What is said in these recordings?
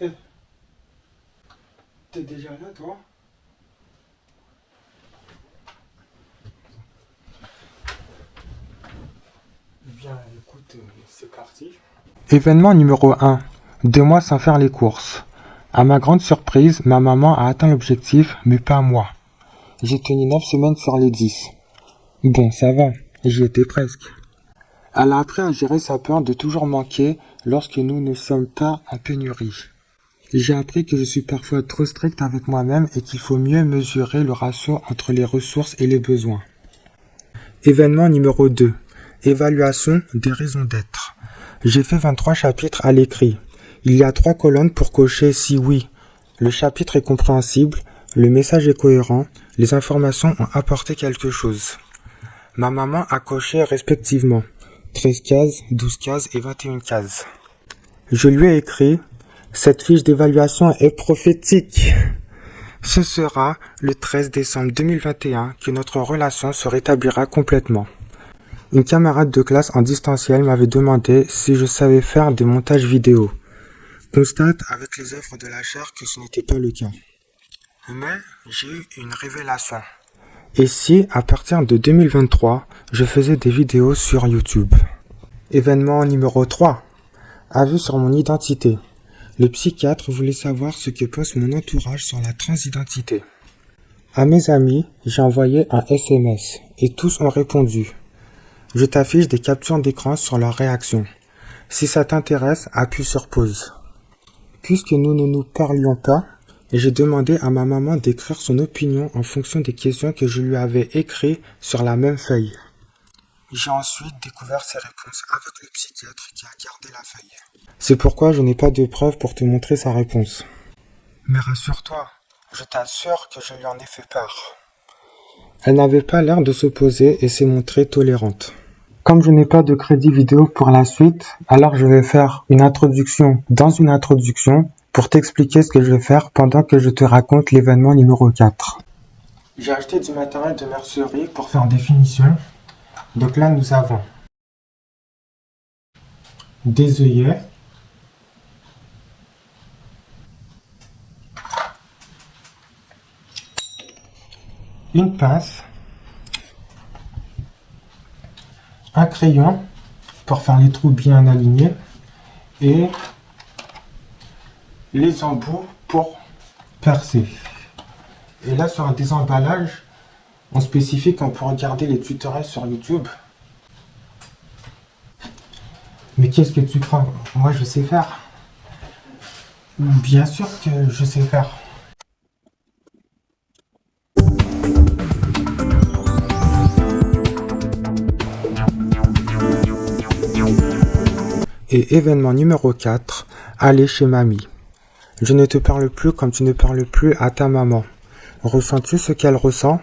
Eh, t'es déjà là, toi? Bien, écoute, c'est parti. Événement numéro 1. 2 mois sans faire les courses. À ma grande surprise, ma maman a atteint l'objectif, mais pas moi. J'ai tenu 9 semaines sur les 10. Bon, ça va, j'y étais presque. Elle a appris à gérer sa peur de toujours manquer lorsque nous ne sommes pas en pénurie. J'ai appris que je suis parfois trop strict avec moi-même et qu'il faut mieux mesurer le ratio entre les ressources et les besoins. Événement numéro 2. Évaluation des raisons d'être. J'ai fait 23 chapitres à l'écrit. Il y a 3 colonnes pour cocher si oui, le chapitre est compréhensible, le message est cohérent, les informations ont apporté quelque chose. Ma maman a coché respectivement 13 cases, 12 cases et 21 cases. Je lui ai écrit « Cette fiche d'évaluation est prophétique !» Ce sera le 13 décembre 2021 que notre relation se rétablira complètement. Une camarade de classe en distanciel m'avait demandé si je savais faire des montages vidéo. Constate avec les œuvres de la chair que ce n'était pas le cas. Mais j'ai eu une révélation. Et si, à partir de 2023, je faisais des vidéos sur YouTube? Événement numéro 3. Avis sur mon identité. Le psychiatre voulait savoir ce que pense mon entourage sur la transidentité. À mes amis, j'ai envoyé un SMS et tous ont répondu. Je t'affiche des captures d'écran sur leurs réactions. Si ça t'intéresse, appuie sur pause. Puisque nous ne nous parlions pas, j'ai demandé à ma maman d'écrire son opinion en fonction des questions que je lui avais écrites sur la même feuille. J'ai ensuite découvert ses réponses avec le psychiatre qui a gardé la feuille. C'est pourquoi je n'ai pas de preuves pour te montrer sa réponse. Mais rassure-toi, je t'assure que je lui en ai fait part. Elle n'avait pas l'air de s'opposer et s'est montrée tolérante. Comme je n'ai pas de crédit vidéo pour la suite, alors je vais faire une introduction dans une introduction pour t'expliquer ce que je vais faire pendant que je te raconte l'événement numéro 4. J'ai acheté du matériel de mercerie pour faire des finitions. Donc là, nous avons des œillets, une pince, un crayon pour faire les trous bien alignés et les embouts pour percer. Et là, sur un désemballage, on spécifie qu'on peut regarder les tutoriels sur YouTube. Mais qu'est-ce que tu crois? Moi, je sais faire. Bien sûr que je sais faire. Et événement numéro 4, aller chez mamie. Je ne te parle plus comme tu ne parles plus à ta maman. Ressens-tu ce qu'elle ressent?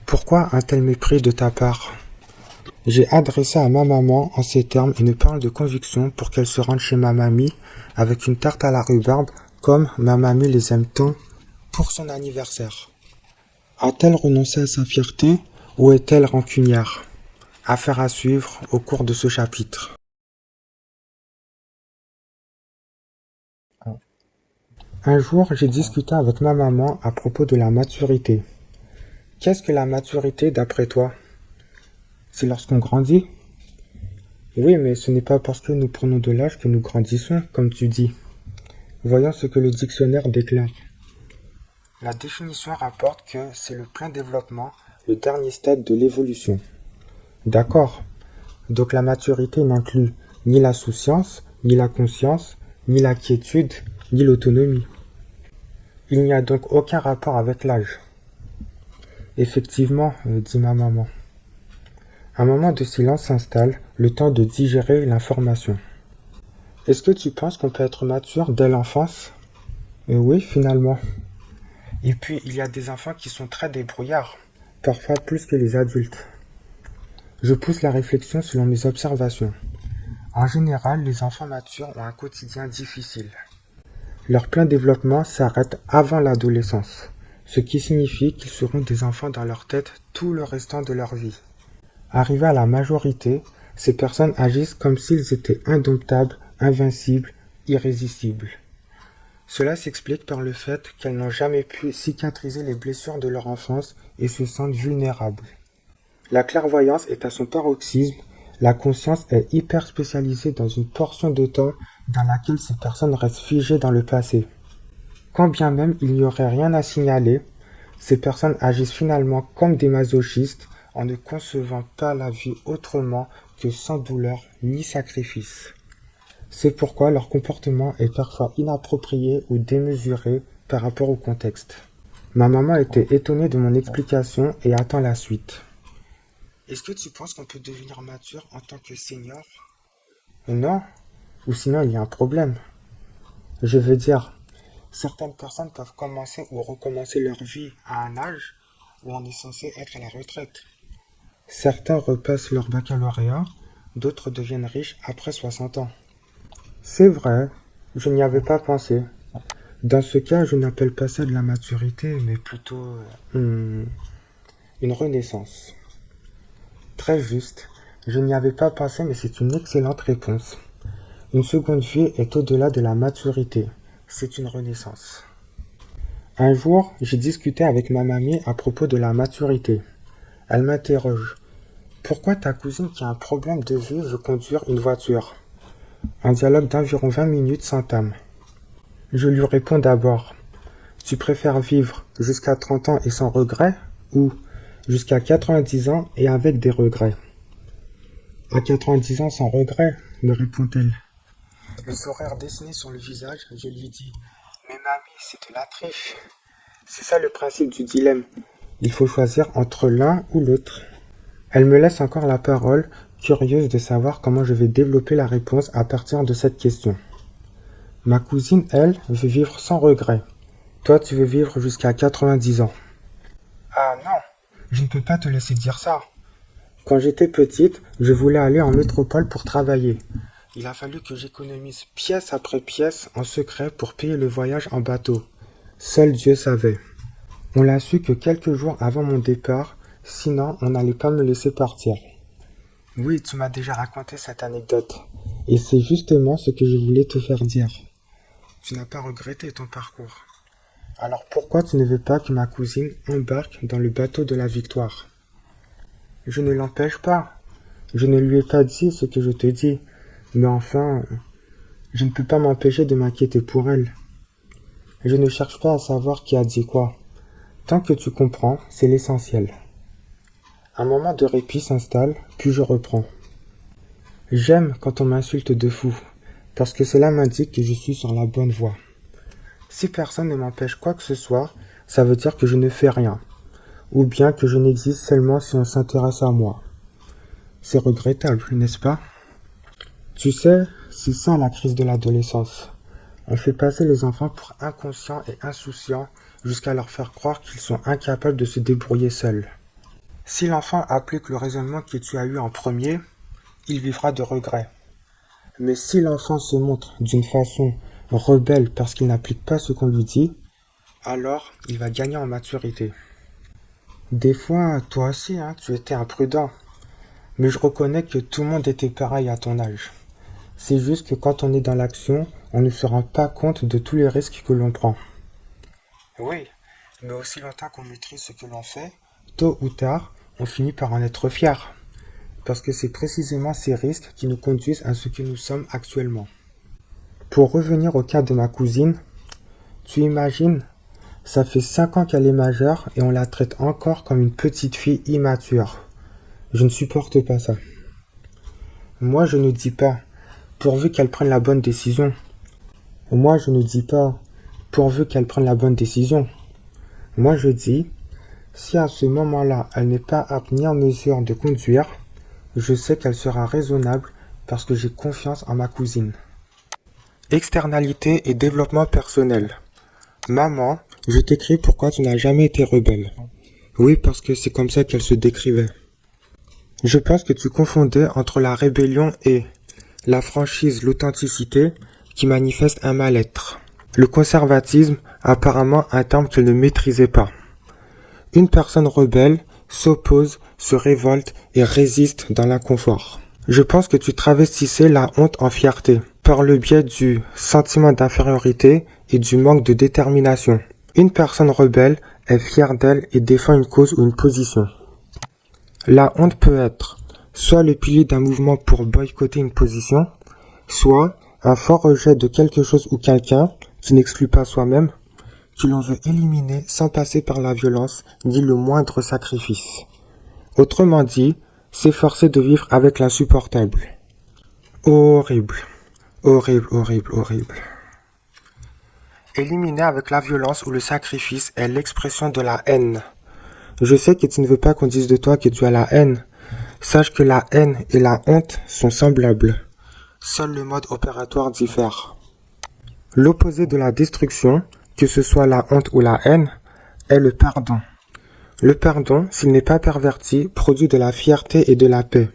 Pourquoi un tel mépris de ta part? J'ai adressé à ma maman en ces termes une parole de conviction pour qu'elle se rende chez ma mamie avec une tarte à la rhubarbe comme ma mamie les aime tant pour son anniversaire. A-t-elle renoncé à sa fierté ou est-elle rancunière? Affaire à suivre au cours de ce chapitre. Un jour, j'ai discuté avec ma maman à propos de la maturité. Qu'est-ce que la maturité d'après toi? C'est lorsqu'on grandit? Oui, mais ce n'est pas parce que nous prenons de l'âge que nous grandissons, comme tu dis. Voyons ce que le dictionnaire déclare. La définition rapporte que c'est le plein développement, le dernier stade de l'évolution. D'accord. Donc la maturité n'inclut ni la souciance, ni la conscience, ni la quiétude, ni l'autonomie. Il n'y a donc aucun rapport avec l'âge. Effectivement, dit ma maman. Un moment de silence s'installe, le temps de digérer l'information. Est-ce que tu penses qu'on peut être mature dès l'enfance? Oui, finalement. Et puis, il y a des enfants qui sont très débrouillards, parfois plus que les adultes. Je pousse la réflexion selon mes observations. En général, les enfants matures ont un quotidien difficile. Leur plein développement s'arrête avant l'adolescence, ce qui signifie qu'ils seront des enfants dans leur tête tout le restant de leur vie. Arrivés à la majorité, ces personnes agissent comme s'ils étaient indomptables, invincibles, irrésistibles. Cela s'explique par le fait qu'elles n'ont jamais pu cicatriser les blessures de leur enfance et se sentent vulnérables. La clairvoyance est à son paroxysme, la conscience est hyper spécialisée dans une portion de temps dans laquelle ces personnes restent figées dans le passé. Quand bien même il n'y aurait rien à signaler, ces personnes agissent finalement comme des masochistes en ne concevant pas la vie autrement que sans douleur ni sacrifice. C'est pourquoi leur comportement est parfois inapproprié ou démesuré par rapport au contexte. Ma maman était étonnée de mon explication et attend la suite. Est-ce que tu penses qu'on peut devenir mature en tant que senior? Non, ou sinon il y a un problème. Je veux dire, certaines personnes peuvent commencer ou recommencer leur vie à un âge où on est censé être à la retraite. Certains repassent leur baccalauréat, d'autres deviennent riches après 60 ans. C'est vrai, je n'y avais pas pensé. Dans ce cas, je n'appelle pas ça de la maturité, mais plutôt une renaissance. Très juste, je n'y avais pas pensé, mais c'est une excellente réponse. Une seconde vie est au-delà de la maturité, c'est une renaissance. Un jour, j'ai discuté avec ma mamie à propos de la maturité. Elle m'interroge. Pourquoi ta cousine qui a un problème de vue veut conduire une voiture? Un dialogue d'environ 20 minutes s'entame. Je lui réponds d'abord. Tu préfères vivre jusqu'à 30 ans et sans regret ou jusqu'à 90 ans et avec des regrets? À 90 ans sans regret, me répond-elle. Le sourire dessiné sur le visage, je lui dis. Mais mamie, c'est de la triche. C'est ça le principe du dilemme. Il faut choisir entre l'un ou l'autre. Elle me laisse encore la parole, curieuse de savoir comment je vais développer la réponse à partir de cette question. Ma cousine, elle, veut vivre sans regret. Toi, tu veux vivre jusqu'à 90 ans. Ah non, je ne peux pas te laisser dire ça. Quand j'étais petite, je voulais aller en métropole pour travailler. Il a fallu que j'économise pièce après pièce en secret pour payer le voyage en bateau. Seul Dieu savait. On l'a su que quelques jours avant mon départ, sinon on n'allait pas me laisser partir. Oui, tu m'as déjà raconté cette anecdote. Et c'est justement ce que je voulais te faire dire. Tu n'as pas regretté ton parcours. Alors pourquoi tu ne veux pas que ma cousine embarque dans le bateau de la victoire? Je ne l'empêche pas. Je ne lui ai pas dit ce que je te dis. Mais enfin, je ne peux pas m'empêcher de m'inquiéter pour elle. Je ne cherche pas à savoir qui a dit quoi. Tant que tu comprends, c'est l'essentiel. Un moment de répit s'installe, puis je reprends. J'aime quand on m'insulte de fou, parce que cela m'indique que je suis sur la bonne voie. Si personne ne m'empêche quoi que ce soit, ça veut dire que je ne fais rien, ou bien que je n'existe seulement si on s'intéresse à moi. C'est regrettable, n'est-ce pas? Tu sais, c'est ça la crise de l'adolescence. On fait passer les enfants pour inconscients et insouciants jusqu'à leur faire croire qu'ils sont incapables de se débrouiller seuls. Si l'enfant applique le raisonnement que tu as eu en premier, il vivra de regrets. Mais si l'enfant se montre d'une façon rebelle parce qu'il n'applique pas ce qu'on lui dit, alors il va gagner en maturité. Des fois, toi aussi, tu étais imprudent. Mais je reconnais que tout le monde était pareil à ton âge. C'est juste que quand on est dans l'action, on ne se rend pas compte de tous les risques que l'on prend. Oui, mais aussi longtemps qu'on maîtrise ce que l'on fait, tôt ou tard, on finit par en être fier. Parce que c'est précisément ces risques qui nous conduisent à ce que nous sommes actuellement. Pour revenir au cas de ma cousine, tu imagines, ça fait 5 ans qu'elle est majeure et on la traite encore comme une petite fille immature. Je ne supporte pas ça. Moi, je ne dis pas, pourvu qu'elle prenne la bonne décision. Moi, je ne dis pas, pourvu qu'elle prenne la bonne décision. Moi, je dis, si à ce moment-là, elle n'est pas apte ni en mesure de conduire, je sais qu'elle sera raisonnable parce que j'ai confiance en ma cousine. Externalité et développement personnel. Maman, je t'écris pourquoi tu n'as jamais été rebelle. Oui, parce que c'est comme ça qu'elle se décrivait. Je pense que tu confondais entre la rébellion et la franchise, l'authenticité qui manifeste un mal-être. Le conservatisme, apparemment un terme qu'elle ne maîtrisait pas. Une personne rebelle s'oppose, se révolte et résiste dans l'inconfort. Je pense que tu travestissais la honte en fierté. par le biais du sentiment d'infériorité et du manque de détermination. Une personne rebelle est fière d'elle et défend une cause ou une position. La honte peut être soit le pilier d'un mouvement pour boycotter une position, soit un fort rejet de quelque chose ou quelqu'un qui n'exclut pas soi-même, que l'on veut éliminer sans passer par la violence ni le moindre sacrifice. Autrement dit, s'efforcer de vivre avec l'insupportable. Horrible, horrible, horrible, horrible. Éliminer avec la violence ou le sacrifice est l'expression de la haine. Je sais que tu ne veux pas qu'on dise de toi que tu as la haine. Sache que la haine et la honte sont semblables. Seul le mode opératoire diffère. L'opposé de la destruction, que ce soit la honte ou la haine, est le pardon. Le pardon, s'il n'est pas perverti, produit de la fierté et de la paix.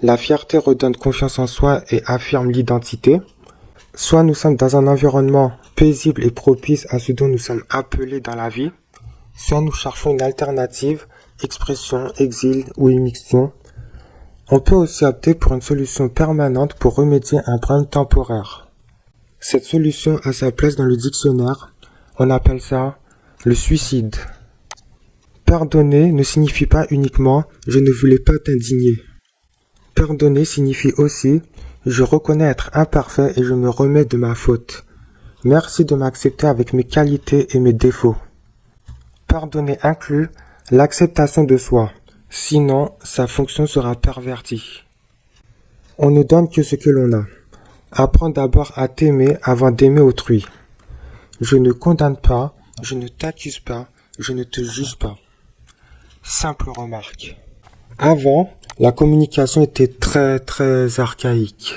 La fierté redonne confiance en soi et affirme l'identité. Soit nous sommes dans un environnement paisible et propice à ce dont nous sommes appelés dans la vie, soit nous cherchons une alternative, expression, exil ou émission. On peut aussi opter pour une solution permanente pour remédier à un problème temporaire. Cette solution a sa place dans le dictionnaire. On appelle ça le suicide. Pardonner ne signifie pas uniquement « je ne voulais pas t'indigner ». Pardonner signifie aussi « je reconnais être imparfait et je me remets de ma faute. Merci de m'accepter avec mes qualités et mes défauts ». Pardonner inclut l'acceptation de soi, sinon sa fonction sera pervertie. On ne donne que ce que l'on a. Apprends d'abord à t'aimer avant d'aimer autrui. Je ne condamne pas, je ne t'accuse pas, je ne te juge pas. Simple remarque. Avant, la communication était très archaïque.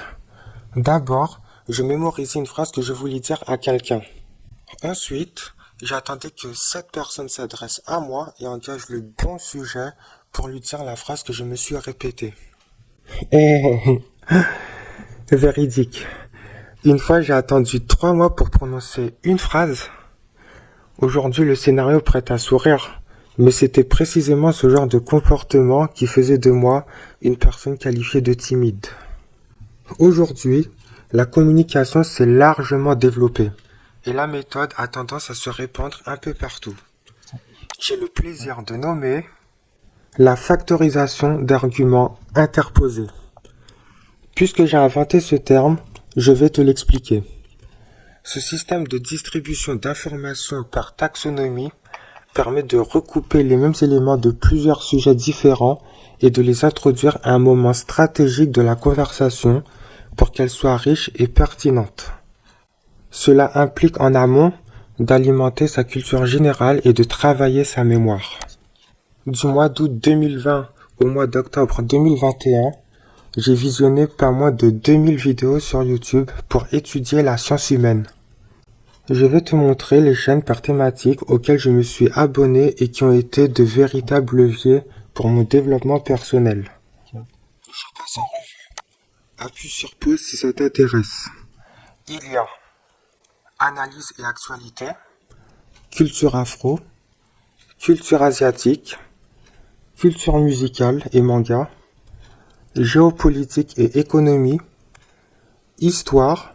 D'abord, je mémorisais une phrase que je voulais dire à quelqu'un. Ensuite, j'attendais que cette personne s'adresse à moi et engage le bon sujet pour lui dire la phrase que je me suis répétée. Véridique. Une fois, j'ai attendu 3 mois pour prononcer une phrase. Aujourd'hui, le scénario prête à sourire. Mais c'était précisément ce genre de comportement qui faisait de moi une personne qualifiée de timide. Aujourd'hui, la communication s'est largement développée et la méthode a tendance à se répandre un peu partout. J'ai le plaisir de nommer la factorisation d'arguments interposés. Puisque j'ai inventé ce terme, je vais te l'expliquer. Ce système de distribution d'informations par taxonomie permet de recouper les mêmes éléments de plusieurs sujets différents et de les introduire à un moment stratégique de la conversation pour qu'elle soit riche et pertinente. Cela implique en amont d'alimenter sa culture générale et de travailler sa mémoire. Du mois d'août 2020 au mois d'octobre 2021, j'ai visionné pas moins de 2000 vidéos sur YouTube pour étudier la science humaine. Je vais te montrer les chaînes par thématique auxquelles je me suis abonné et qui ont été de véritables leviers pour mon développement personnel. Je passe en revue. Appuie sur pause si ça t'intéresse. Il y a analyse et actualité, culture afro, culture asiatique, culture musicale et manga, géopolitique et économie, histoire,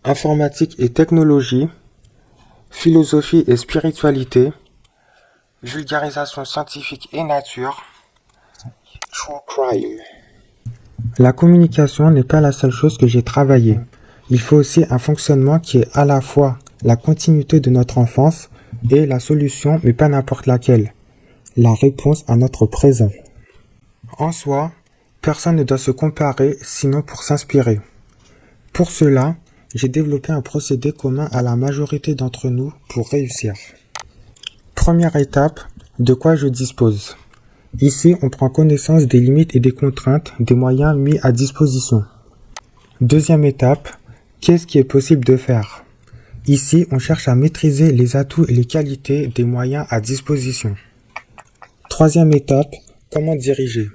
informatique et technologie, philosophie et spiritualité, vulgarisation scientifique et nature, true crime. La communication n'est pas la seule chose que j'ai travaillée. Il faut aussi un fonctionnement qui est à la fois la continuité de notre enfance et la solution, mais pas n'importe laquelle, la réponse à notre présent. En soi, personne ne doit se comparer sinon pour s'inspirer. Pour cela, j'ai développé un procédé commun à la majorité d'entre nous pour réussir. Première étape, de quoi je dispose. Ici, on prend connaissance des limites et des contraintes des moyens mis à disposition. Deuxième étape, qu'est-ce qui est possible de faire? Ici, on cherche à maîtriser les atouts et les qualités des moyens à disposition. Troisième étape, comment diriger?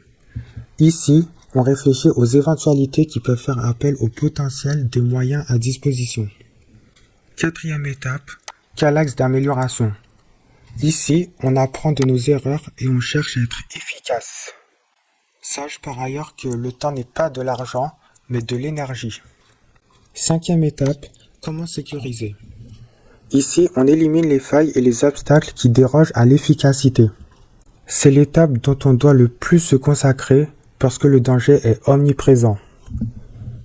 Ici, on réfléchit aux éventualités qui peuvent faire appel au potentiel des moyens à disposition. Quatrième étape, quel axe d'amélioration? Ici, on apprend de nos erreurs et on cherche à être efficace. Sache par ailleurs que le temps n'est pas de l'argent, mais de l'énergie. Cinquième étape, comment sécuriser? Ici, on élimine les failles et les obstacles qui dérogent à l'efficacité. C'est l'étape dont on doit le plus se consacrer parce que le danger est omniprésent.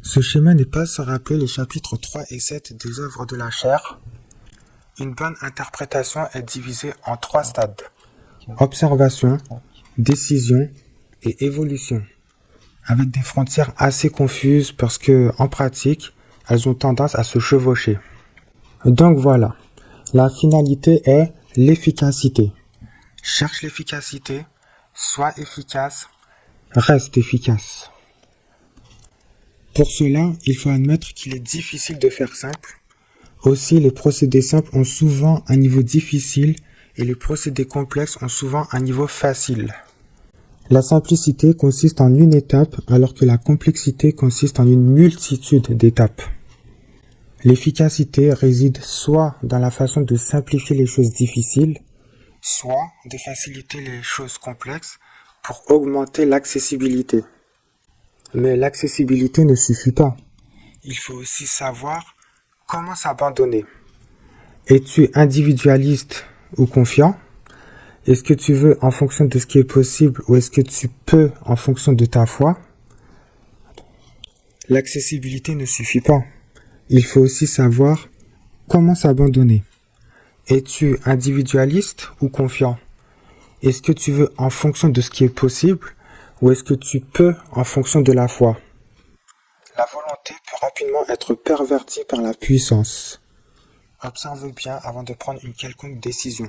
Ce schéma n'est pas sans rappeler les chapitres 3 et 7 des œuvres de la chaire. Une bonne interprétation est divisée en 3 stades. Observation, décision et évolution. Avec des frontières assez confuses parce que, en pratique, elles ont tendance à se chevaucher. Donc voilà, la finalité est l'efficacité. Cherche l'efficacité, sois efficace, reste efficace. Pour cela, il faut admettre qu'il est difficile de faire simple. Aussi, les procédés simples ont souvent un niveau difficile et les procédés complexes ont souvent un niveau facile. La simplicité consiste en une étape alors que la complexité consiste en une multitude d'étapes. L'efficacité réside soit dans la façon de simplifier les choses difficiles, soit de faciliter les choses complexes pour augmenter l'accessibilité. Mais l'accessibilité ne suffit pas. Il faut aussi savoir comment s'abandonner. Es-tu individualiste ou confiant? Est-ce que tu veux en fonction de ce qui est possible ou est-ce que tu peux en fonction de ta foi? L'accessibilité ne suffit pas. Il faut aussi savoir comment s'abandonner. Es-tu individualiste ou confiant? Est-ce que tu veux en fonction de ce qui est possible ou est-ce que tu peux en fonction de la foi? La volonté peut rapidement être pervertie par la puissance. Observe bien avant de prendre une quelconque décision.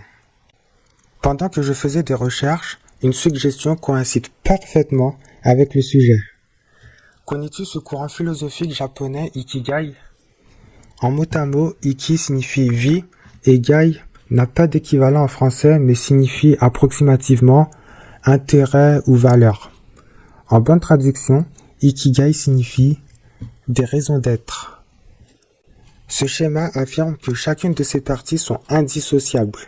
Pendant que je faisais des recherches, une suggestion coïncide parfaitement avec le sujet. Connais-tu ce courant philosophique japonais Ikigai? En mot à mot, Iki signifie vie et Gai n'a pas d'équivalent en français mais signifie approximativement intérêt ou valeur. En bonne traduction, Ikigai signifie des raisons d'être. Ce schéma affirme que chacune de ces parties sont indissociables.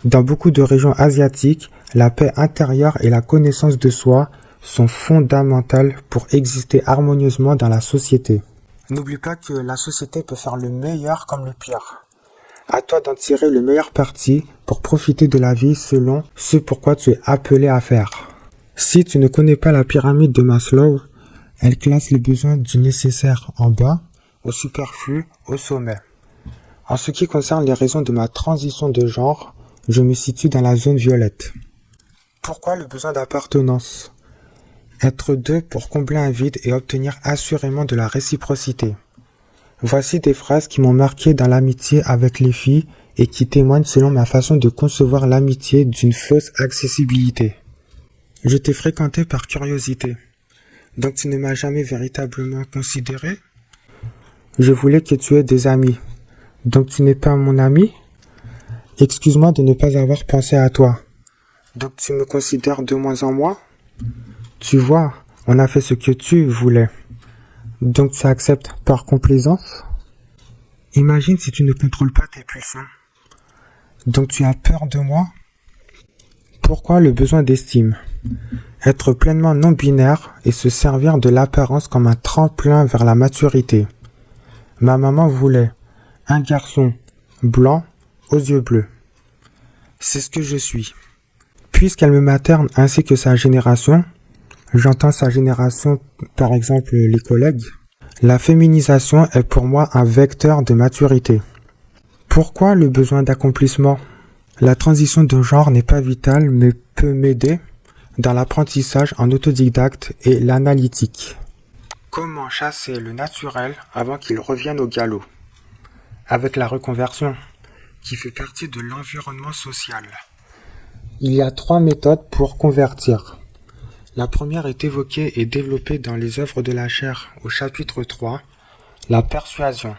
Dans beaucoup de régions asiatiques, la paix intérieure et la connaissance de soi sont fondamentales pour exister harmonieusement dans la société. N'oublie pas que la société peut faire le meilleur comme le pire. À toi d'en tirer le meilleur parti pour profiter de la vie selon ce pourquoi tu es appelé à faire. Si tu ne connais pas la pyramide de Maslow, elle classe les besoins du nécessaire en bas, au superflu au sommet. En ce qui concerne les raisons de ma transition de genre, je me situe dans la zone violette. Pourquoi le besoin d'appartenance? Être deux pour combler un vide et obtenir assurément de la réciprocité. Voici des phrases qui m'ont marqué dans l'amitié avec les filles et qui témoignent selon ma façon de concevoir l'amitié d'une fausse accessibilité. Je t'ai fréquenté par curiosité. Donc tu ne m'as jamais véritablement considéré? Je voulais que tu aies des amis. Donc tu n'es pas mon ami? Excuse-moi de ne pas avoir pensé à toi. Donc tu me considères de moins en moins? Tu vois, on a fait ce que tu voulais. Donc tu acceptes par complaisance? Imagine si tu ne contrôles pas tes pulsions. Donc tu as peur de moi? Pourquoi le besoin d'estime? Être pleinement non-binaire et se servir de l'apparence comme un tremplin vers la maturité. Ma maman voulait un garçon blanc aux yeux bleus. C'est ce que je suis. Puisqu'elle me materne ainsi que sa génération, j'entends sa génération, par exemple les collègues, la féminisation est pour moi un vecteur de maturité. Pourquoi le besoin d'accomplissement? La transition de genre n'est pas vitale mais peut m'aider dans l'apprentissage en autodidacte et l'analytique. Comment chasser le naturel avant qu'il revienne au galop? Avec la reconversion, qui fait partie de l'environnement social. Il y a 3 méthodes pour convertir. La première est évoquée et développée dans les œuvres de la chaire au chapitre 3, la persuasion.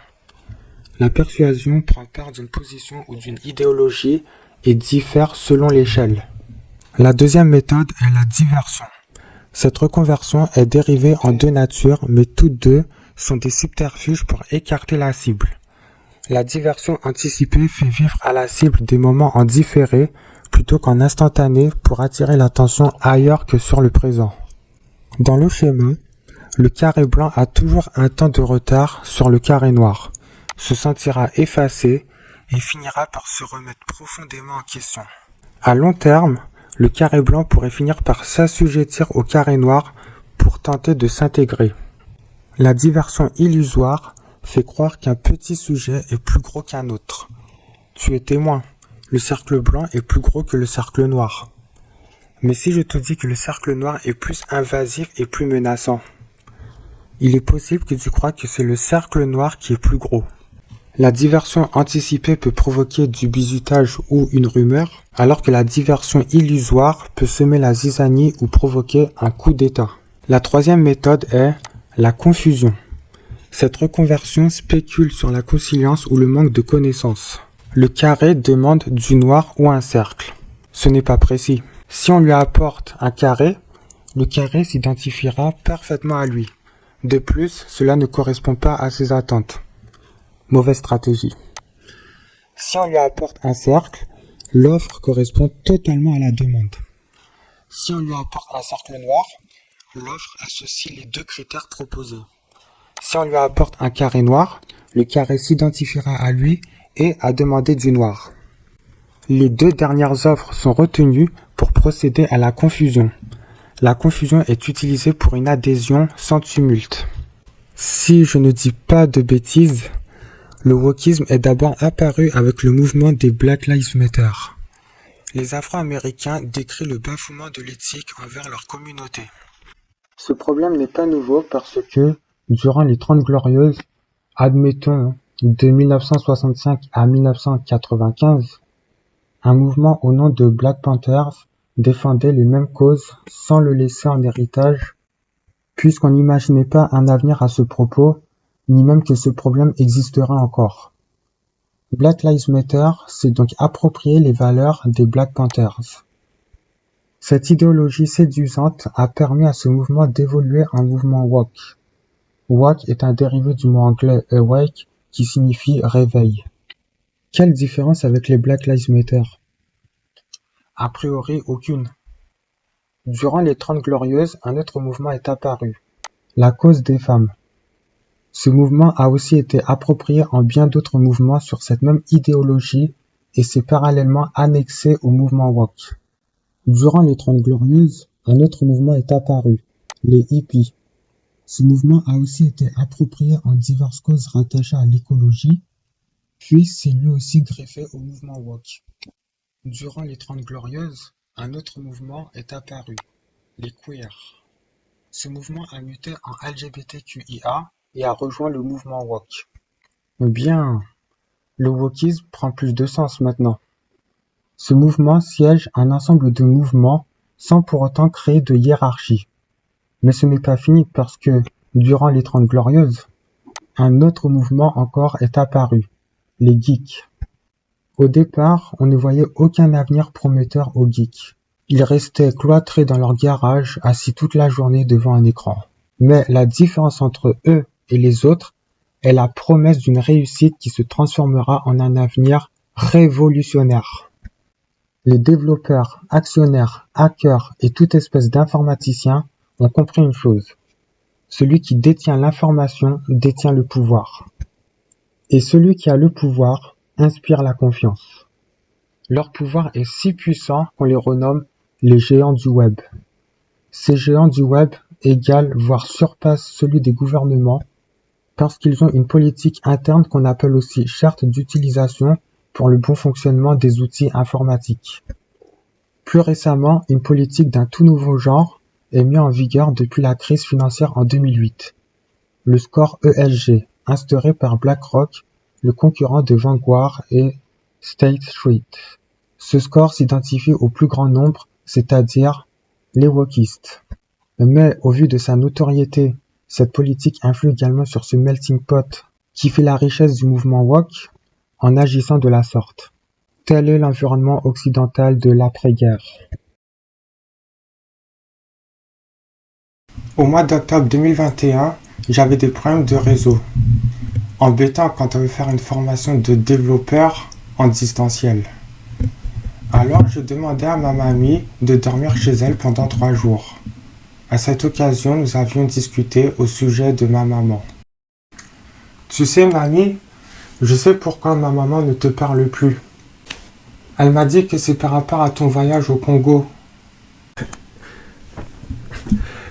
La persuasion prend part d'une position ou d'une idéologie et diffère selon l'échelle. La deuxième méthode est la diversion. Cette reconversion est dérivée en 2 natures, mais toutes 2 sont des subterfuges pour écarter la cible. La diversion anticipée fait vivre à la cible des moments en différé plutôt qu'en instantané pour attirer l'attention ailleurs que sur le présent. Dans le schéma, Le carré blanc a toujours un temps de retard sur le carré noir, se sentira effacé et finira par se remettre profondément en question. À long terme, le carré blanc pourrait finir par s'assujettir au carré noir pour tenter de s'intégrer. La diversion illusoire fait croire qu'un petit sujet est plus gros qu'un autre. Tu es témoin, le cercle blanc est plus gros que le cercle noir. Mais si je te dis que le cercle noir est plus invasif et plus menaçant, il est possible que tu crois que c'est le cercle noir qui est plus gros. La diversion anticipée peut provoquer du bizutage ou une rumeur, alors que la diversion illusoire peut semer la zizanie ou provoquer un coup d'état. La troisième méthode est la confusion. Cette reconversion spécule sur la conscience ou le manque de connaissances. Le carré demande du noir ou un cercle. Ce n'est pas précis. Si on lui apporte un carré, le carré s'identifiera parfaitement à lui. De plus, cela ne correspond pas à ses attentes. Mauvaise stratégie. Si on lui apporte un cercle, l'offre correspond totalement à la demande. Si on lui apporte un cercle noir, l'offre associe les deux critères proposés. Si on lui apporte un carré noir, le carré s'identifiera à lui et à demander du noir. Les deux dernières offres sont retenues pour procéder à la confusion. La confusion est utilisée pour une adhésion sans tumulte. Si je ne dis pas de bêtises, le wokisme est d'abord apparu avec le mouvement des Black Lives Matter. Les Afro-Américains décrient le bafouement de l'éthique envers leur communauté. Ce problème n'est pas nouveau parce que, durant les 30 Glorieuses, admettons de 1965 à 1995, un mouvement au nom de Black Panthers défendait les mêmes causes sans le laisser en héritage, puisqu'on n'imaginait pas un avenir à ce propos, ni même que ce problème existerait encore. Black Lives Matter s'est donc approprié les valeurs des Black Panthers. Cette idéologie séduisante a permis à ce mouvement d'évoluer en mouvement woke. Woke est un dérivé du mot anglais awake qui signifie réveil. Quelle différence avec les Black Lives Matter? A priori, aucune. Durant les 30 Glorieuses, un autre mouvement est apparu, la cause des femmes. Ce mouvement a aussi été approprié en bien d'autres mouvements sur cette même idéologie et s'est parallèlement annexé au mouvement woke. Durant les 30 Glorieuses, un autre mouvement est apparu, les hippies. Ce mouvement a aussi été approprié en diverses causes rattachées à l'écologie, puis s'est lui aussi greffé au mouvement woke. Durant les 30 Glorieuses, un autre mouvement est apparu, les queers. Ce mouvement a muté en LGBTQIA et a rejoint le mouvement woke. Bien, le wokisme prend plus de sens maintenant. Ce mouvement siège un ensemble de mouvements sans pour autant créer de hiérarchie. Mais ce n'est pas fini parce que, durant les 30 Glorieuses, un autre mouvement encore est apparu, les geeks. Au départ, on ne voyait aucun avenir prometteur aux geeks. Ils restaient cloîtrés dans leur garage, assis toute la journée devant un écran. Mais la différence entre eux et les autres est la promesse d'une réussite qui se transformera en un avenir révolutionnaire. Les développeurs, actionnaires, hackers et toute espèce d'informaticiens ont compris une chose. Celui qui détient l'information détient le pouvoir. Et celui qui a le pouvoir inspire la confiance. Leur pouvoir est si puissant qu'on les renomme les géants du web. Ces géants du web égalent voire surpassent celui des gouvernements parce qu'ils ont une politique interne qu'on appelle aussi charte d'utilisation pour le bon fonctionnement des outils informatiques. Plus récemment, une politique d'un tout nouveau genre est mise en vigueur depuis la crise financière en 2008. Le score ESG, instauré par BlackRock, le concurrent de Vanguard et State Street. Ce score s'identifie au plus grand nombre, c'est-à-dire les wokistes. Mais au vu de sa notoriété, cette politique influe également sur ce melting pot qui fait la richesse du mouvement woke en agissant de la sorte. Tel est l'environnement occidental de l'après-guerre. Au mois d'octobre 2021, j'avais des problèmes de réseau. Embêtant quand on veut faire une formation de développeur en distanciel. Alors je demandais à ma mamie de dormir chez elle pendant 3 jours. À cette occasion, nous avions discuté au sujet de ma maman. Tu sais, mamie, je sais pourquoi ma maman ne te parle plus. Elle m'a dit que c'est par rapport à ton voyage au Congo.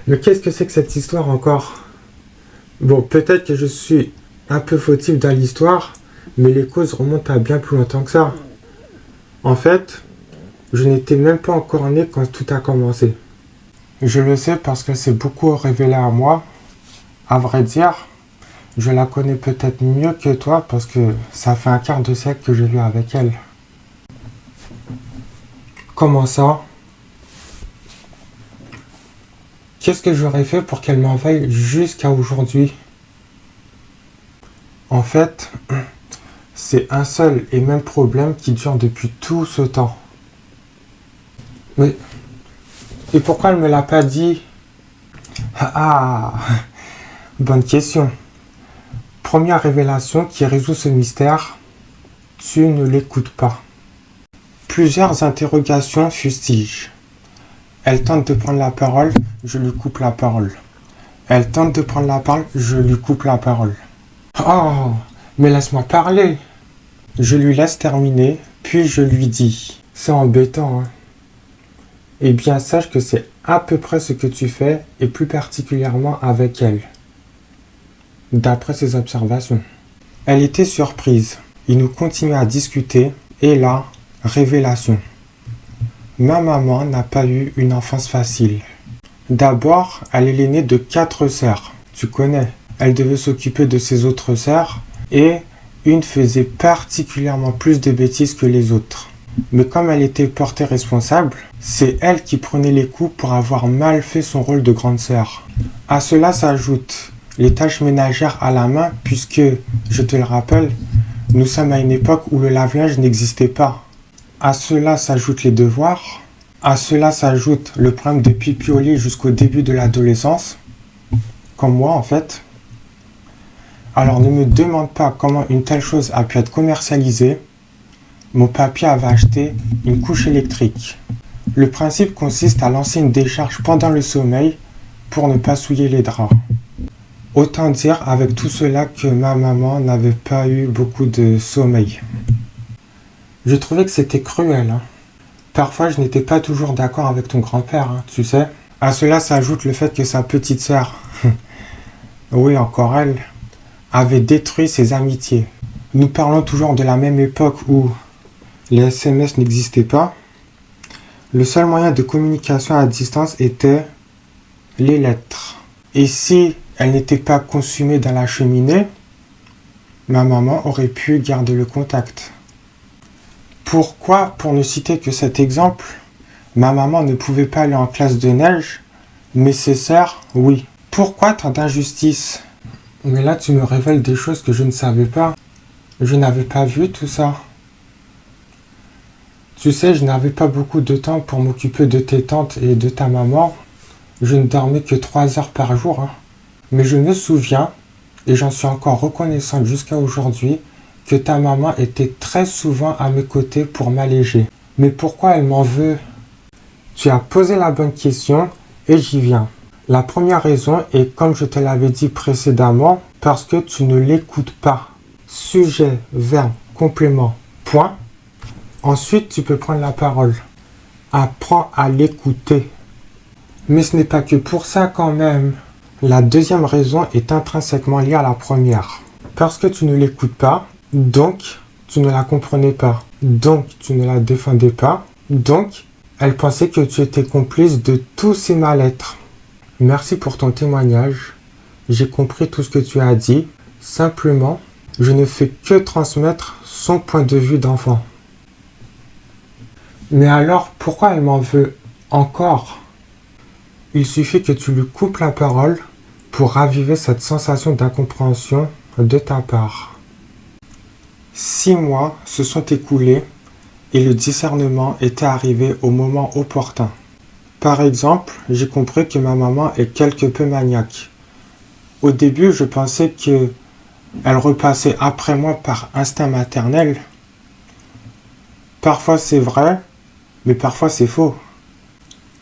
Mais qu'est-ce que c'est que cette histoire encore? Bon, peut-être que je suis un peu fautif dans l'histoire, mais les causes remontent à bien plus longtemps que ça. En fait, je n'étais même pas encore né quand tout a commencé. Je le sais parce que c'est beaucoup révélé à moi. À vrai dire, je la connais peut-être mieux que toi parce que ça fait un quart de siècle que je vis avec elle. Comment ça? Qu'est-ce que j'aurais fait pour qu'elle m'en veuille jusqu'à aujourd'hui? En fait, c'est un seul et même problème qui dure depuis tout ce temps. Mais, et pourquoi elle me l'a pas dit? Ah, bonne question. Première révélation qui résout ce mystère, tu ne l'écoutes pas. Plusieurs interrogations fustigent. Elle tente de prendre la parole, je lui coupe la parole. Elle tente de prendre la parole, je lui coupe la parole. Oh, mais laisse-moi parler. Je lui laisse terminer, puis je lui dis. C'est embêtant, hein. Eh bien, sache que c'est à peu près ce que tu fais, et plus particulièrement avec elle. D'après ses observations. Elle était surprise. Il nous continuait à discuter, et là, révélation. Ma maman n'a pas eu une enfance facile. D'abord, elle est l'aînée de 4 sœurs. Tu connais. Elle devait s'occuper de ses autres sœurs et une faisait particulièrement plus de bêtises que les autres. Mais comme elle était portée responsable, c'est elle qui prenait les coups pour avoir mal fait son rôle de grande sœur. À cela s'ajoutent les tâches ménagères à la main puisque, je te le rappelle, nous sommes à une époque où le lave-linge n'existait pas. À cela s'ajoutent les devoirs. À cela s'ajoute le problème de pipioli jusqu'au début de l'adolescence. Comme moi en fait. Alors ne me demande pas comment une telle chose a pu être commercialisée. Mon papy avait acheté une couche électrique. Le principe consiste à lancer une décharge pendant le sommeil pour ne pas souiller les draps. Autant dire avec tout cela que ma maman n'avait pas eu beaucoup de sommeil. Je trouvais que c'était cruel. Hein. Parfois, je n'étais pas toujours d'accord avec ton grand-père, hein, tu sais. À cela s'ajoute le fait que sa petite sœur, oui, encore elle, avait détruit ses amitiés. Nous parlons toujours de la même époque où les SMS n'existaient pas. Le seul moyen de communication à distance était les lettres. Et si elles n'étaient pas consumées dans la cheminée, ma maman aurait pu garder le contact. Pourquoi, pour ne citer que cet exemple, ma maman ne pouvait pas aller en classe de neige, mais ses sœurs, oui. Pourquoi tant d'injustice? Mais là, tu me révèles des choses que je ne savais pas. Je n'avais pas vu tout ça. Tu sais, je n'avais pas beaucoup de temps pour m'occuper de tes tantes et de ta maman. Je ne dormais que 3 heures par jour. Hein. Mais je me souviens, et j'en suis encore reconnaissante jusqu'à aujourd'hui, que ta maman était très souvent à mes côtés pour m'alléger. Mais pourquoi elle m'en veut? Tu as posé la bonne question et j'y viens. La première raison est, comme je te l'avais dit précédemment, parce que tu ne l'écoutes pas. Sujet, verbe, complément, point. Ensuite, tu peux prendre la parole. Apprends à l'écouter. Mais ce n'est pas que pour ça quand même. La deuxième raison est intrinsèquement liée à la première. Parce que tu ne l'écoutes pas, donc tu ne la comprenais pas. Donc tu ne la défendais pas. Donc elle pensait que tu étais complice de tous ces mal-être. Merci pour ton témoignage. J'ai compris tout ce que tu as dit. Simplement, je ne fais que transmettre son point de vue d'enfant. Mais alors, pourquoi elle m'en veut encore? Il suffit que tu lui coupes la parole pour raviver cette sensation d'incompréhension de ta part. 6 mois se sont écoulés et le discernement était arrivé au moment opportun. Par exemple, j'ai compris que ma maman est quelque peu maniaque. Au début, je pensais qu'elle repassait après moi par instinct maternel. Parfois c'est vrai, mais parfois c'est faux.